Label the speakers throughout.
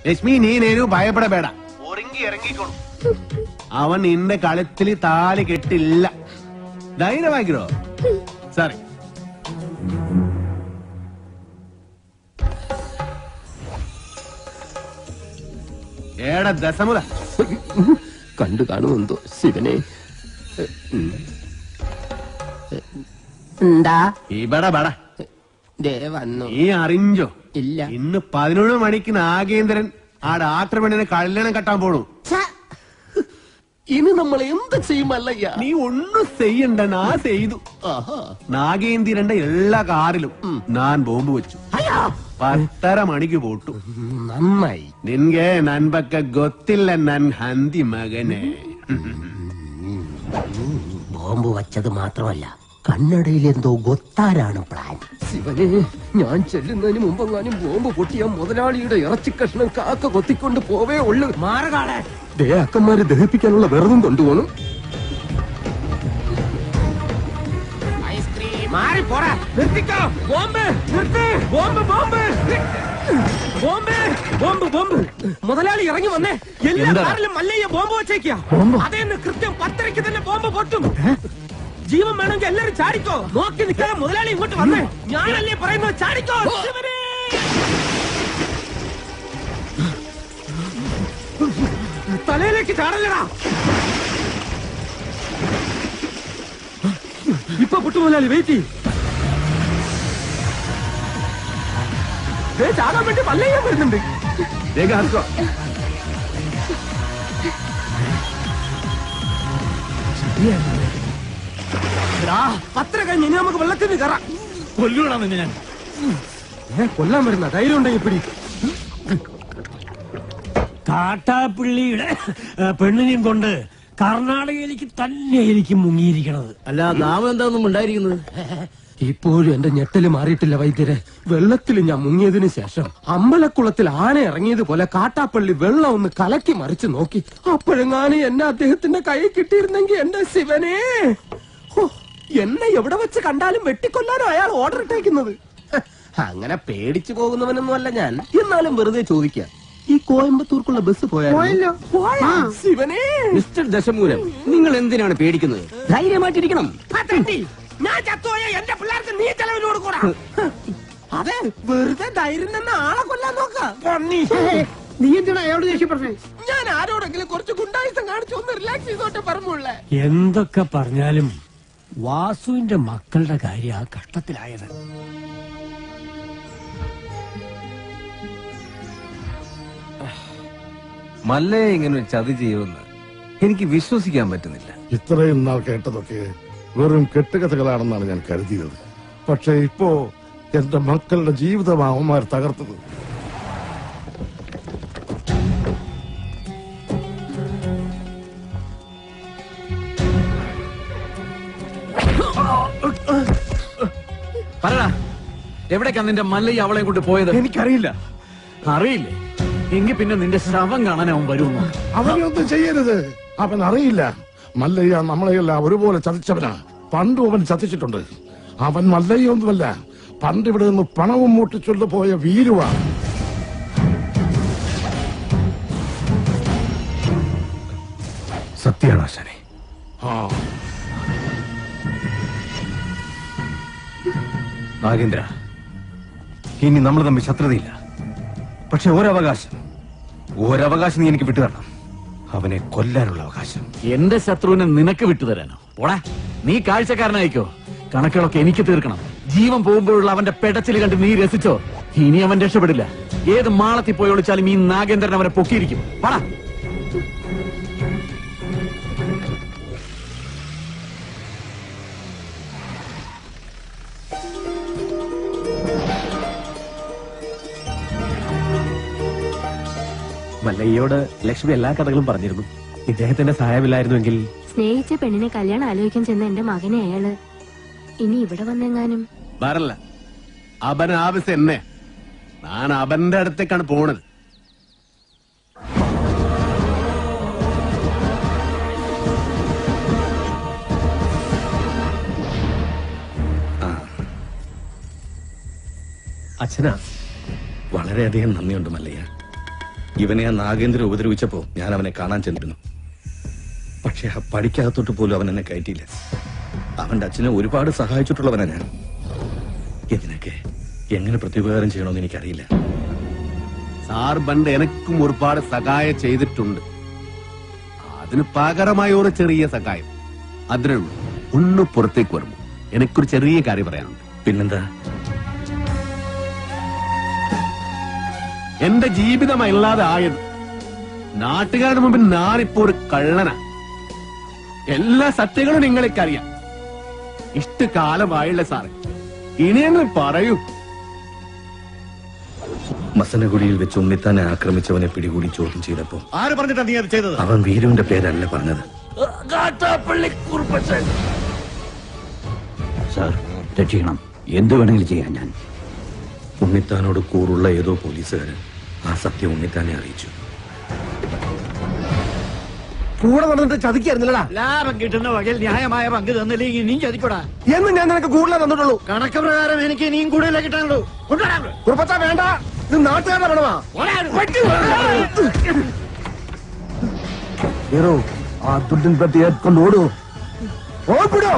Speaker 1: ലക്ഷ്മി നീനേനു ഭയപ്പെടಬೇಡ ഇറങ്ങിക്കോളൂ. അവൻ നിന്റെ കളത്തിൽ താലി കെട്ടില്ല. ധൈര്യമാക്കിരോ. സോറി. ഏടാ ദശമുല
Speaker 2: കണ്ടു കാണുമെന്തോ ശിവനെ. എന്താ
Speaker 1: ഇവിടെ ബട
Speaker 2: വന്നു?
Speaker 1: നീ അറിഞ്ഞോ?
Speaker 2: ഇല്ല.
Speaker 1: ഇന്ന് 11 മണിക്ക് നാഗേന്ദ്രൻ ആ ഡാക്ടർ പെണ്ണിനെ കല്യാണം കെട്ടാൻ പോണു.
Speaker 2: ഇനി നമ്മൾ എന്ത് ചെയ്യുമല്ലയ്യ?
Speaker 1: നീ ഒന്നും ചെയ്യണ്ട, ഞാൻ ചെയ്തു. നാഗേന്ദ്രന്റെ എല്ലാ കാറിലും ഞാൻ ബോംബ് വെച്ചു. 10:30 മണിക്ക് പോട്ടു.
Speaker 2: നന്നായി.
Speaker 1: നിൻಗೆ ನನ್ ಬಗ್ಗೆ ಗೊತ್ತಿಲ್ಲ ನನ್ ಹಂದಿ മകനെ.
Speaker 2: ബോംബ് വച്ചത് മാത്രമല്ല, കണ്ണടയിൽ എന്തോ ഗൊത്താരാണ് പ്ലാൻ. ശിവനെ, ഞാൻ ചെല്ലുന്നതിന് മുമ്പെങ്ങാനും ബോംബ് പൊട്ടിയ മുതലാളിയുടെ ഇറച്ചി കഷ്ണം കാക്ക കൊത്തിക്കൊണ്ട് പോവേ ഉള്ളു. മാറുകാളെ അക്കന്മാരെ ദഹിപ്പിക്കാനുള്ള വെറുതും കൊണ്ടുപോകണം. മുതലാളി ഇറങ്ങി വന്നേ. എല്ലാ കാറിലും മല്ലയ്യ ബോംബ് വെച്ചേക്കാ. അതേന്ന് കൃത്യം 10:30 തന്നെ ബോംബ് പൊട്ടും. ജീവൻ വേണമെങ്കിൽ എല്ലാരും ചാടിക്കോ. നോക്കി നിൽക്കാതെ മുതലാളി ഇങ്ങോട്ട് വന്നേ. ഞാനല്ലേ പറയുന്നത്, ചാടിക്കോ. തലയിലേക്ക് ചാടല്ലടാ. ഇപ്പൊ പൊട്ടു മുതലാളി, വെയിറ്റ് ചാടാൻ വേണ്ടി മല്ലയ്യ വരുന്നുണ്ട്. അത്ര കഴിഞ്ഞ് ഇനി നമുക്ക് വെള്ളത്തിന് കയറാം. കൊല്ലൂടാ നിന്നെ ഞാൻ. കൊല്ലാൻ വരുന്ന ധൈര്യം ഉണ്ടെങ്കിൽ പിടി.
Speaker 3: കാട്ടാപ്പിള്ളിയുടെ പെണ്ണിനെയും കൊണ്ട് കർണാടകയിലേക്ക് തന്നെ എനിക്ക് മുങ്ങിയിരിക്കണത്.
Speaker 2: അല്ല, നാം എന്താണെന്നും ഉണ്ടായിരിക്കുന്നത്. ഇപ്പോഴും എന്റെ ഞെട്ടല് മാറിയിട്ടില്ല വൈദ്യരെ. വെള്ളത്തിൽ ഞാൻ മുങ്ങിയതിനു ശേഷം അമ്പലക്കുളത്തിൽ ആന ഇറങ്ങിയതുപോലെ കാട്ടാപ്പള്ളി വെള്ളം ഒന്ന് കലക്കി മറിച്ച് നോക്കി. അപ്പോഴെങ്ങാനും എന്നെ അദ്ദേഹത്തിന്റെ കൈ കിട്ടിയിരുന്നെങ്കിൽ എന്റെ ശിവനെ, എന്നെ എവിടെ വെച്ച് കണ്ടാലും വെട്ടിക്കൊല്ലാനോ അയാൾ ഓർഡർ ഇട്ടേക്കുന്നത്. അങ്ങനെ പേടിച്ചു പോകുന്നവനൊന്നും അല്ല ഞാൻ. എന്നാലും വെറുതെ ചോദിക്കാം, ഈ കോയമ്പത്തൂർക്കുള്ള ബസ് പോയാലോ? ശിവനെ,
Speaker 4: മിസ്റ്റർ ദശമൂലം, നിങ്ങൾ എന്തിനാണ് പേടിക്കുന്നത്? ധൈര്യമായിട്ടിരിക്കണം.
Speaker 2: ഞാൻ ചത്തോയ എന്റെ പിള്ളേർക്ക് നീ ചെലവിന് കൊടുക്കൂടാ. അതെ, വെറുതെ ധൈര്യം തന്നെ ആളെ കൊല്ലാൻ നോക്കാം.
Speaker 5: നീ എന്തിനാ അയാളോട് ദേഷ്യപ്പെട്ടേ?
Speaker 2: ഞാൻ ആരോടെങ്കിലും കുറച്ച് ഗുണ്ടായുസം കാണിച്ചു ഒന്ന് റിലാക്സ് ചെയ്തോട്ടെ പറഞ്ഞുള്ളേ.
Speaker 3: എന്തൊക്കെ പറഞ്ഞാലും വാസുവിന്റെ മക്കളുടെ കാര്യം ആ കഷ്ടത്തിലായത്.
Speaker 4: മല്ലയെ ഇങ്ങനെ ചതി ചെയ്യുമെന്ന് എനിക്ക് വിശ്വസിക്കാൻ പറ്റുന്നില്ല.
Speaker 6: ഇത്രയും നാൾ കേട്ടതൊക്കെ വെറും കെട്ടുകഥകളാണെന്നാണ് ഞാൻ കരുതിയത്. പക്ഷെ ഇപ്പോ എന്റെ മക്കളുടെ ജീവിതം അവന്മാർ തകർത്തത്.
Speaker 4: പറടാ, എവിടേക്കാ നിന്റെ മല്ലയ്യ അവളെ കൊണ്ട് പോയത്?
Speaker 1: എനിക്കറിയില്ല.
Speaker 4: അറിയില്ലേ? എങ്കിൽ പിന്നെ നിന്റെ ശവം കാണാൻ അവൻ വരുമോ?
Speaker 6: അവനൊന്നും ചെയ്യരുത്. അവൻ അറിയില്ല. മല്ലയ്യ നമ്മളെയെല്ലാം ഒരുപോലെ ചതിച്ചവനാ. പണ്ടും അവൻ ചതിച്ചിട്ടുണ്ട്. അവൻ മല്ലയ്യൊന്നുമല്ല, പണ്ടിവിടെ നിന്ന് പണവും മൂട്ടിച്ചൊണ്ടു പോയ വീരുവാ.
Speaker 1: സത്യമാണോ ആശാനെ? നാഗേന്ദ്ര, ഇനി നമ്മൾ തമ്മിൽ ശത്രുതയില്ല. പക്ഷെ ഒരവകാശം നീ എനിക്ക് വിട്ടുതരണം. അവനെ കൊല്ലാനുള്ള അവകാശം.
Speaker 4: എന്റെ ശത്രുവിനെ നിനക്ക് വിട്ടുതരാനോ? പോടാ, നീ കാഴ്ചക്കാരനായിക്കോ. കണക്കുകളൊക്കെ എനിക്ക് തീർക്കണം. ജീവൻ പോകുമ്പോഴുള്ള അവന്റെ പെടച്ചിൽ കണ്ട് നീ രസിച്ചോ? ഇനി അവൻ രക്ഷപ്പെടില്ല. ഏത് മാളത്തിൽ പോയി ഒളിച്ചാലും ഈ നാഗേന്ദ്രൻ അവനെ പൊക്കിയിരിക്കും. പോടാ.
Speaker 1: മല്ലയ്യോട് ലക്ഷ്മി എല്ലാ കഥകളും പറഞ്ഞിരുന്നു. ഇദ്ദേഹത്തിന്റെ സഹായമില്ലായിരുന്നുവെങ്കിൽ.
Speaker 7: സ്നേഹിച്ച പെണ്ണിനെ കല്യാണം ആലോചിക്കാൻ ചെന്ന എന്റെ മകനെ അയാള് ഇനി ഇവിടെ വന്നെങ്ങാനും
Speaker 1: വരല്ല. അവൻ ആവശ്യം എന്നെ. ഞാൻ അവന്റെ അടുത്തേക്കാണ് പോണത്. അച്ഛനാ, വളരെയധികം നന്ദിയുണ്ട് മല്ലയ്യ.
Speaker 8: ഇവനെ ആ നാഗേന്ദ്രൻ ഉപദ്രവിച്ചപ്പോ ഞാൻ അവനെ കാണാൻ ചെന്നിരുന്നു. പക്ഷെ ആ പടിക്കകത്തോട്ട് പോലും അവൻ എന്നെ കയറ്റിയില്ല. അവന്റെ അച്ഛനെ ഒരുപാട് സഹായിച്ചിട്ടുള്ളവനാ ഞാൻ. ഇതിനൊക്കെ എങ്ങനെ പ്രത്യുപകാരം ചെയ്യണമെന്ന് എനിക്കറിയില്ല.
Speaker 1: സാർ പണ്ട് എനക്കും ഒരുപാട് സഹായം ചെയ്തിട്ടുണ്ട്. അതിന് പകരമായ ഒരു ചെറിയ സഹായം അതിനേ ഉള്ളൂ. ഒന്ന് പുറത്തേക്ക് വരുമ്പോ എനിക്കൊരു ചെറിയ കാര്യം പറയാനുണ്ട്.
Speaker 8: പിന്നെന്താ?
Speaker 1: എന്റെ ജീവിതമല്ലാതെ ആയത് നാട്ടുകാരുടെ മുമ്പിൽ ഞാനിപ്പോ ഒരു കള്ളനാ. എല്ലാ സത്യങ്ങളും നിങ്ങൾക്കറിയാം. ഇഷ്ടകാലമായില്ല സാറേ, ഇനിയെന്ന് പറയൂ.
Speaker 8: മസനഗുഡിയിൽ വെച്ച് ഉണ്ണിത്താനെ ആക്രമിച്ചവനെ പിടികൂടി ചോദ്യം ചെയ്തപ്പോ
Speaker 9: ആര് പറഞ്ഞിട്ടാ നീ അത് ചെയ്തത്?
Speaker 8: അവൻ വീരുവിന്റെ പേരല്ല പറഞ്ഞത്.
Speaker 9: സാർ രക്ഷിക്കണം, എന്ത് വേണമെങ്കിലും ചെയ്യാൻ ഞാൻ.
Speaker 8: ഉണ്ണിത്താനോട് കൂറുള്ള ഏതോ പോലീസുകാരൻ ആ സത്യം ഉണ്ണിത്താനെ അറിയിച്ചു.
Speaker 2: കൂടെ നടന്നിട്ട് ചതിക്കായിരുന്നില്ലടാ.
Speaker 9: ലാഭം കിട്ടുന്ന വകയിൽ ന്യായമായ പങ്ക് തന്നില്ലെങ്കിൽ നീ ചതിക്കൂടാ.
Speaker 2: എന്ന് ഞാൻ നിനക്ക് കൂടുതലേ തന്നിട്ടുള്ളൂ.
Speaker 9: കണക്ക് പ്രകാരം എനിക്ക് ഇനിയും കൂടുതലേ കിട്ടാനുള്ളൂ.
Speaker 2: കുറുപ്പച്ച വേണ്ട, ഇത് നാട്ടുകാരുടെ പണമാ. ആ ദുഡിൻ പ്രതി ഏറ്റുകൊണ്ട് ഓടൂ. ഓടിപ്പിടോ.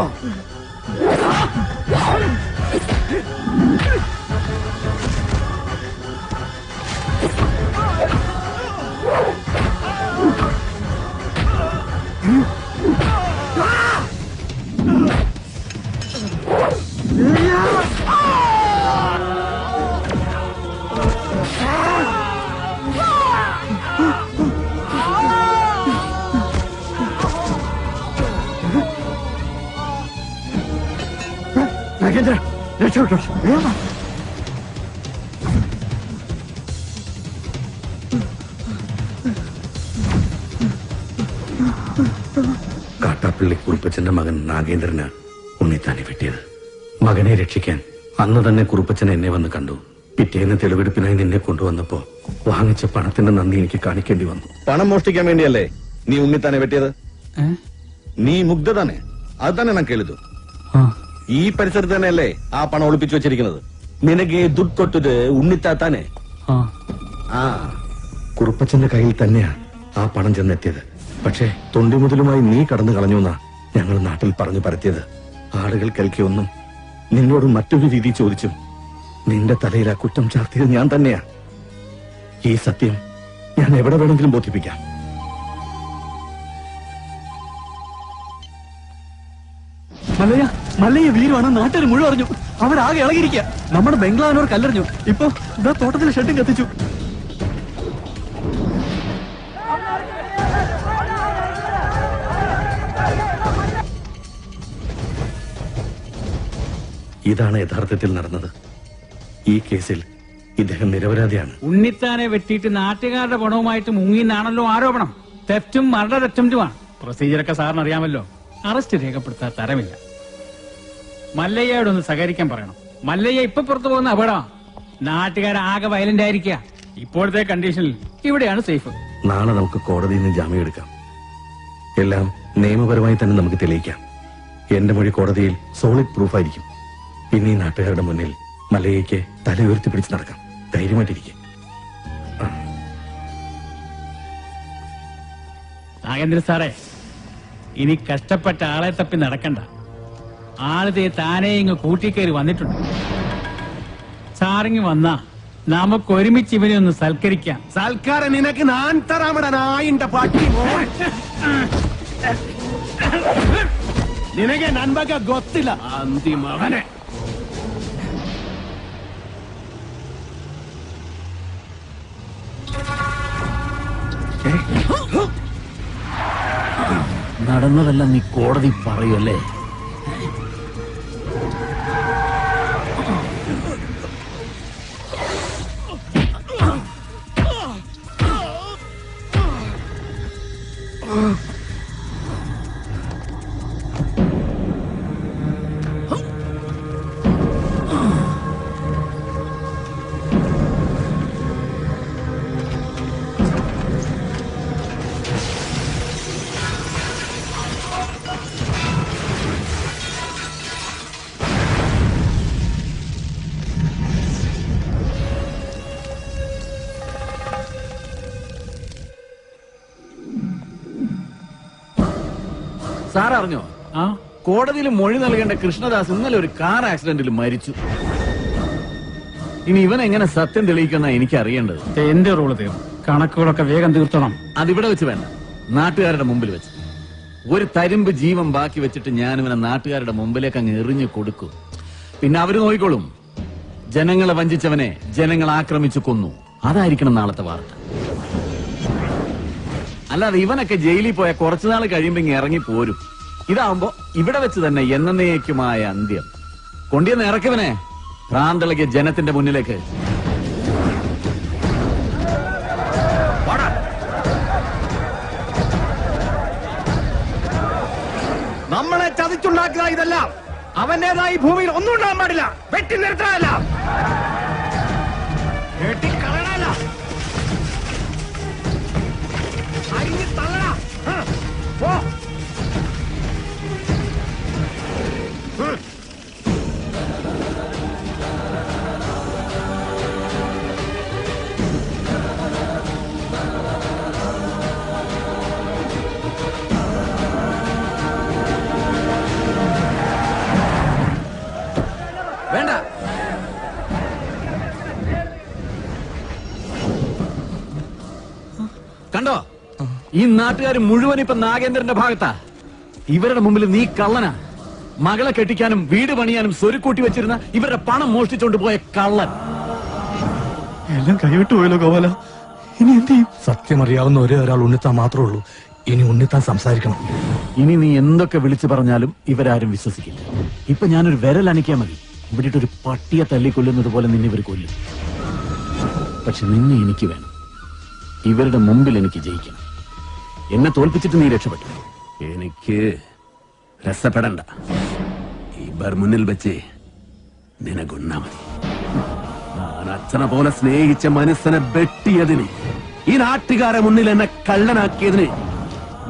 Speaker 9: രക്ഷപ്പെട്ടോ.
Speaker 8: കാട്ടാപ്പള്ളി കുറുപ്പച്ചന്റെ മകൻ നാഗേന്ദ്രന് ഉണ്ണിത്താനെ വെട്ടിയത്. മകനെ രക്ഷിക്കാൻ അന്ന് തന്നെ കുറുപ്പച്ചൻ എന്നെ വന്ന് കണ്ടു. പിറ്റേന്ന് തെളിവെടുപ്പിനായി നിന്നെ കൊണ്ടുവന്നപ്പോ വാങ്ങിച്ച പണത്തിന്റെ നന്ദി എനിക്ക് കാണിക്കേണ്ടി വന്നു. പണം മോഷ്ടിക്കാൻ വേണ്ടിയല്ലേ നീ ഉണ്ണിത്താനെ വെട്ടിയത്? നീ മുഗ്ധ തന്നെ, അത് തന്നെ ഞാൻ കേളിതു. ഈ പരിസരത്ത് തന്നെയല്ലേ ആ പണം ഒളിപ്പിച്ചു വെച്ചിരിക്കുന്നത്? നിനക്ക് ദുഡ് കൊട്ടത് ഉണ്ണിത്താത്താനെ. ആ കുറുപ്പച്ചന്റെ കയ്യിൽ തന്നെയാ ആ പണം ചെന്നെത്തിയത്. പക്ഷേ തൊണ്ടി മുതലുമായി നീ കടന്നു കളഞ്ഞുവെന്നാ ഞങ്ങൾ നാട്ടിൽ പറഞ്ഞു പരത്തിയത്. ആളുകൾ കേൾക്കിയൊന്നും നിന്നോട് മറ്റൊരു രീതി ചോദിച്ചും നിന്റെ തലയിൽ ആ കുറ്റം ചാർത്തിയത് ഞാൻ തന്നെയാ. ഈ സത്യം ഞാൻ എവിടെ വേണമെങ്കിലും ബോധിപ്പിക്കാം.
Speaker 4: മല്ലയ്യ, മല്ലയ്യ വീരുവാണ് നാട്ടുകാർ മുഴുവൻ അറിഞ്ഞു. അവരാകെ ഇളകിയിരിക്കുക. നമ്മുടെ ബംഗ്ലാവിനോർ കല്ലെറിഞ്ഞു. ഇപ്പൊ ഇതാ തോട്ടത്തിൽ ഷെഡും കത്തിച്ചു.
Speaker 8: ഇതാണ് യഥാർത്ഥത്തിൽ നടന്നത്. ഈ കേസിൽ ഇദ്ദേഹം നിരപരാധിയാണ്.
Speaker 10: ഉണ്ണിത്താനെ വെട്ടിയിട്ട് നാട്ടുകാരുടെ പണവുമായിട്ട് മുങ്ങിന്നാണല്ലോ ആരോപണം. തെഫ്റ്റും മർഡർ അറ്റംപ്റ്റുമാണ്. പ്രൊസീജിയറൊക്കെ സാറിന് അറിയാമല്ലോ. അറസ്റ്റ് രേഖപ്പെടുത്താൻ തരമില്ല. മല്ലയ്യയോടൊന്ന് സഹകരിക്കാൻ പറയണം. മല്ലയ്യ ഇപ്പൊ പുറത്തു പോകുന്ന അപകടമാണ്. നാട്ടുകാരാകെ വയലന്റ് ആയിരിക്കുക. ഇപ്പോഴത്തെ കണ്ടീഷനിൽ ഇവിടെയാണ് സേഫ്.
Speaker 8: നാളെ നമുക്ക് കോടതിയിൽ നിന്ന് ജാമ്യം എടുക്കാം. എല്ലാം നിയമപരമായി തന്നെ നമുക്ക് തെളിയിക്കാം. എന്റെ മൊഴി കോടതിയിൽ സോളിഡ് പ്രൂഫായിരിക്കും. പിന്നെ ഈ നാട്ടുകാരുടെ മുന്നിൽ മല്ലയ്യയ്ക്ക് തല ഉയർത്തി പിടിച്ച് നടക്കാം. ധൈര്യമായിട്ടിരിക്കും.
Speaker 10: നാഗേന്ദ്ര സാറേ, ഇനി കഷ്ടപ്പെട്ട ആളെ തപ്പി നടക്കണ്ട. ആളത്തെ താനേ ഇങ്ങ് കൂട്ടിക്കയറി വന്നിട്ടുണ്ട്. സാറിങ് വന്നാ നമുക്ക് ഒരുമിച്ച് ഇവനെ ഒന്ന് സൽക്കരിക്കാം.
Speaker 1: സൽക്കാരം നിനക്ക് ഞാൻ തരാമടാ നായിന്റെ പാട്ടി. നിനക്ക് നൻപക ಗೊತ್ತಿಲ್ಲ അന്തിമവനെ.
Speaker 4: നടന്നതെല്ലാം നീ കോടതി പറയല്ലേ? സാർ അറിഞ്ഞോ? കോടതിയിൽ മൊഴി നൽകേണ്ട കൃഷ്ണദാസ് ഇന്നലെ ഒരു കാർ ആക്സിഡന്റിൽ മരിച്ചു. ഇനി ഇവൻ എങ്ങനെ സത്യം തെളിയിക്കുന്ന എനിക്ക് അറിയേണ്ടത്.
Speaker 10: എന്റെ റോള് തീർന്നു. കണക്കുകളൊക്കെ വേഗം തീർത്തണം.
Speaker 4: അതിവിടെ വെച്ച് വേണ്ട, നാട്ടുകാരുടെ മുമ്പിൽ വെച്ച്. ഒരു തരിമ്പ് ജീവൻ ബാക്കി വെച്ചിട്ട് ഞാനിവനെ നാട്ടുകാരുടെ മുമ്പിലേക്ക് അങ്ങ് എറിഞ്ഞു കൊടുക്കും. പിന്നെ അവര് നോക്കിക്കോളും. ജനങ്ങളെ വഞ്ചിച്ചവനെ ജനങ്ങൾ ആക്രമിച്ചു കൊന്നു. അതായിരിക്കണം നാളത്തെ വാർത്ത. അല്ലാതെ ഇവനൊക്കെ ജയിലിൽ പോയ കുറച്ചുനാൾ കഴിയുമ്പോ ഇങ്ങ് ഇറങ്ങി പോരും. ഇതാവുമ്പോ ഇവിടെ വെച്ച് തന്നെ എന്നേക്കുമായ അന്ത്യം. കൊണ്ടിയെന്ന് ഇറക്കിവനെ ഭ്രാന്തളകിയ ജനത്തിന്റെ മുന്നിലേക്ക്.
Speaker 2: നമ്മളെ ചതിച്ചുണ്ടാക്കുക ഇതെല്ലാം അവന്റേതായി ഭൂമിയിൽ ഒന്നും ഉണ്ടാകാൻ പാടില്ല. വെട്ടി നിർത്താനല്ല, വെട്ടിക്കളയണല്ല, അരിഞ്ഞ് തള്ളണ. പോ.
Speaker 4: വേണ്ട, കണ്ടോ? ഈ നാട്ടുകാർ മുഴുവൻ ഇപ്പൊ നാഗേന്ദ്രന്റെ ഭാഗത്താ. ഇവരുടെ മുമ്പിൽ നീ കള്ളനാ. മകളെ കെട്ടിക്കാനും വീട് പണിയാനും സ്വരുക്കൂട്ടി വെച്ചിരുന്ന ഇവരുടെ പണം മോഷ്ടിച്ചോണ്ട് പോയ കള്ളൻ.
Speaker 8: എല്ലാം കൈവിട്ടു പോയല്ലോ ഗോപാല. ഇനി എന്ത് ചെയ്യും? സത്യം അറിയാവുന്ന ഒരേ ഒരാൾ ഉണ്ണിത്താൻ മാത്രമേ ഉള്ളൂ. ഇനി ഉണ്ണിത്താൻ സംസാരിക്കണം.
Speaker 4: ഇനി നീ എന്തൊക്കെ വിളിച്ചു പറഞ്ഞാലും ഇവരാരും വിശ്വസിക്കില്ല. ഇപ്പൊ ഞാനൊരു വിരൽ അനക്കിയാൽ മതി, ഇവിടെ ഒരു പട്ടിയെ തല്ലിക്കൊല്ലുന്നത് പോലെ നിന്നെ ഇവർ കൊല്ലും. പക്ഷെ നിന്നെ എനിക്ക് വേണം. ഇവരുടെ മുമ്പിൽ എനിക്ക് ജയിക്കണം. എന്നെ തോൽപ്പിച്ചിട്ട് നീ രക്ഷപ്പെട്ടു.
Speaker 1: എനിക്ക് രസപ്പെടണ്ട. ഇവർ മുന്നിൽ വെച്ച് നിനകൊന്നാ മതി. ഞാൻ അച്ഛനെ പോലെ സ്നേഹിച്ച മനസ്സിനെ വെട്ടിയതിന്, ഈ നാട്ടുകാരെ മുന്നിൽ എന്നെ കള്ളനാക്കിയതിന്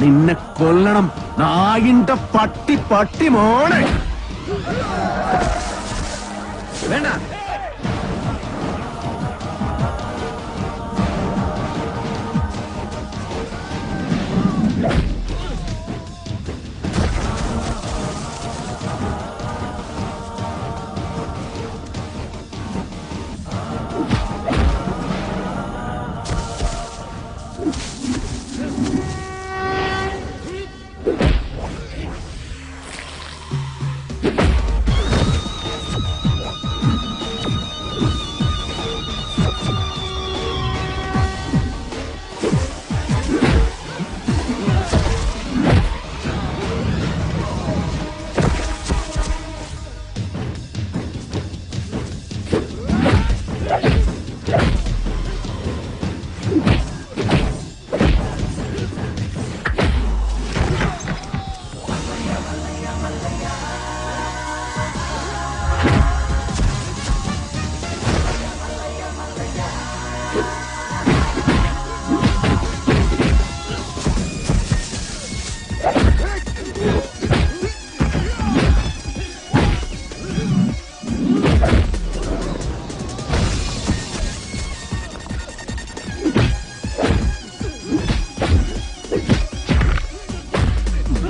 Speaker 1: നിന്നെ കൊല്ലണം. നായിന്റെ പട്ടി പട്ടി മോനെ.
Speaker 2: വേണ്ട,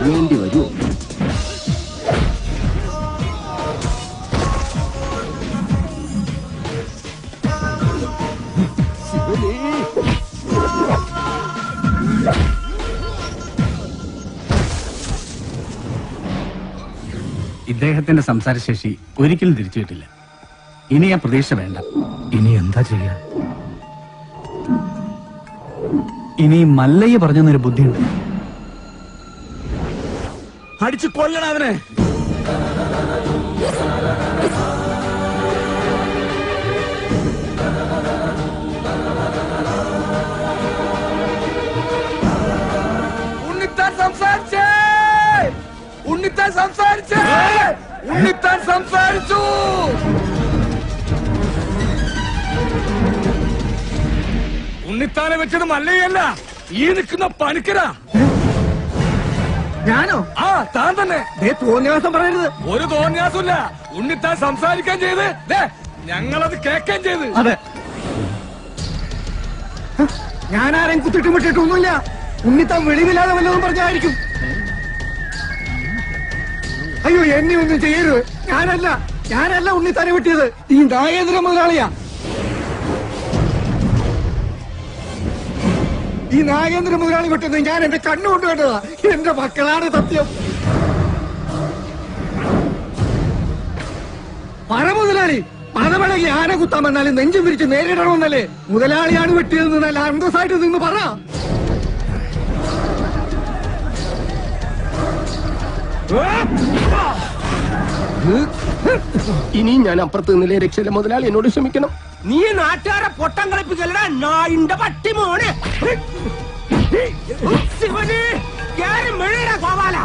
Speaker 1: വേണ്ടി വരുമോ?
Speaker 10: ഇദ്ദേഹത്തിന്റെ സംസാരശേഷി ഒരിക്കലും തിരിച്ചു കിട്ടില്ല. ഇനി ആ പ്രതീക്ഷ വേണ്ട.
Speaker 8: ഇനി എന്താ ചെയ്യാ?
Speaker 10: ഇനി മല്ലയ്യ പറഞ്ഞൊരു ബുദ്ധിയുണ്ട്.
Speaker 4: അടിച്ചു കൊല്ലണം അവനെ.
Speaker 2: ഉണ്ണിത്താൻ സംസാരിച്ചേ, ഉണ്ണിത്താൻ സംസാരിച്ചേ, ഉണ്ണിത്താൻ സംസാരിച്ചു. ഉണ്ണിത്താനെ വെച്ചത് മല്ലയല്ല, ഈ നിൽക്കുന്ന പണിക്കരാ.
Speaker 5: ഞാനോ?
Speaker 2: ആ, താൻ തന്നെ.
Speaker 5: തോന്നിയാസം പറയരുത്.
Speaker 2: ഒരു തോന്നിയാസമില്ല. ഉണ്ണിത്താൻ സംസാരിക്കാൻ ചെയ്ത് ഞങ്ങളത് കേൾക്കാൻ ചെയ്ത്.
Speaker 5: അതെ, ഞാനാരെയും കുത്തിട്ടും വിട്ടിട്ടൊന്നുമില്ല. ഉണ്ണിത്താൻ വെളിവില്ലാതെ വല്ലതും പറഞ്ഞായിരിക്കും.
Speaker 2: അയ്യോ എന്നെ ഒന്നും ചെയ്യരുത്. ഞാനല്ല ഉണ്ണിത്താനെ വെട്ടിയത്, ഈ നാഗേന്ദ്ര മുതലാളിയാ. ഈ നാഗേന്ദ്ര മുതലാളി വെട്ടുന്നത് ഞാൻ എന്റെ കണ്ണുകൊണ്ട് കണ്ടതാ. എന്റെ മക്കളാണ് സത്യം. പറ മുതലാളി, പണമടങ്ങി ആന കുത്താൻ വന്നാലും നെഞ്ചും വിരിച്ച് നേരിടണമെന്നല്ലേ? മുതലാളിയാണ് വെട്ടിയത് നല്ല അന്തസ്സായിട്ട് നിന്ന് പറ. ഇനി ഞാൻ അപ്പുറത്ത് നിന്നില്ലേ രക്ഷയില്ല. മുതലാളി എന്നോട് ക്ഷമിക്കണം. നീ നാട്ടുകാരെ പൊട്ടം കളിപ്പിക്കല്ലടാ നായിന്റെ പട്ടി മോനെ. ശിവനെ ഗോപാല